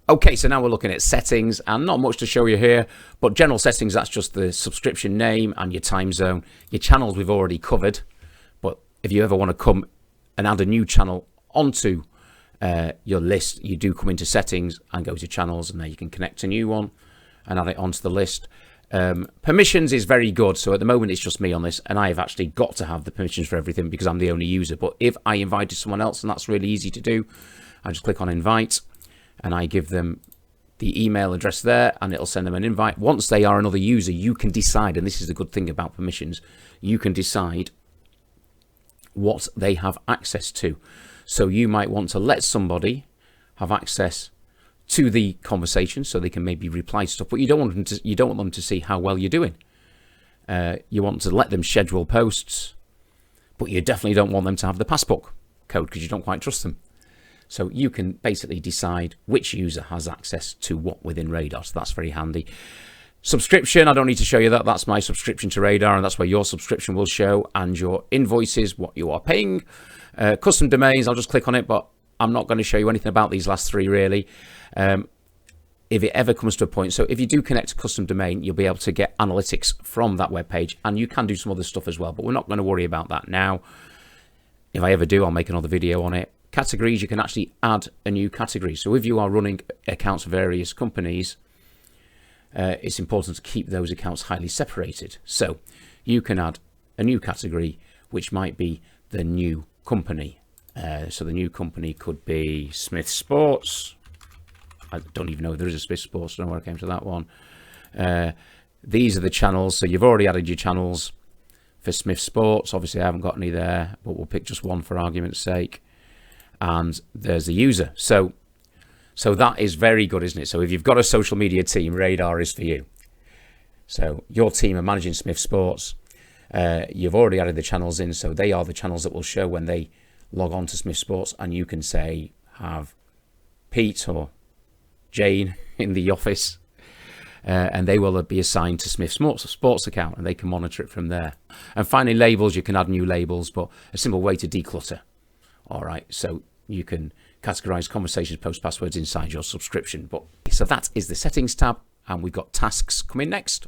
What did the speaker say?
Okay, so now we're looking at settings, and not much to show you here, but general settings, that's just the subscription name and your time zone. Your channels we've already covered, but if you ever want to come and add a new channel onto your list, you do come into settings and go to channels, and there you can connect a new one and add it onto the list. Permissions is very good. So at the moment it's just me on this, and I have actually got to have the permissions for everything because I'm the only user. But if I invited someone else, and that's really easy to do, I just click on invite and I give them the email address there, and it'll send them an invite. Once they are another user, you can decide, and this is the good thing about permissions, you can decide what they have access to. So you might want to let somebody have access to the conversation so they can maybe reply to stuff, but you don't want them to see how well you're doing. You want to let them schedule posts, but you definitely don't want them to have the passbook code because you don't quite trust them. So you can basically decide which user has access to what within RADAAR. So that's very handy. Subscription, I don't need to show you that. That's my subscription to RADAAR, and that's where your subscription will show, and your invoices, what you are paying. Custom domains, I'll just click on it, but I'm not going to show you anything about these last three really. If it ever comes to a point, so if you do connect a custom domain, you'll be able to get analytics from that web page, and you can do some other stuff as well, but we're not going to worry about that now. If I ever do, I'll make another video on it. Categories, you can actually add a new category. So if you are running accounts for various companies, it's important to keep those accounts highly separated. So you can add a new category, which might be the new company. So the new company could be Smith Sports. I don't even know if there is a Smith Sports. I don't know where I came to that one. These are the channels. So you've already added your channels for Smith Sports. Obviously, I haven't got any there, but we'll pick just one for argument's sake. And there's the user. So that is very good, isn't it? So if you've got a social media team, RADAAR is for you. So your team are managing Smith Sports. You've already added the channels in, so they are the channels that will show when they log on to Smith Sports, and you can say have Pete or Jane in the office, and they will be assigned to Smith Sports account, and they can monitor it from there. And finally, labels, you can add new labels, but a simple way to declutter. All right, so you can categorize conversations, post passwords inside your subscription. But so that is the settings tab, and we've got tasks coming next.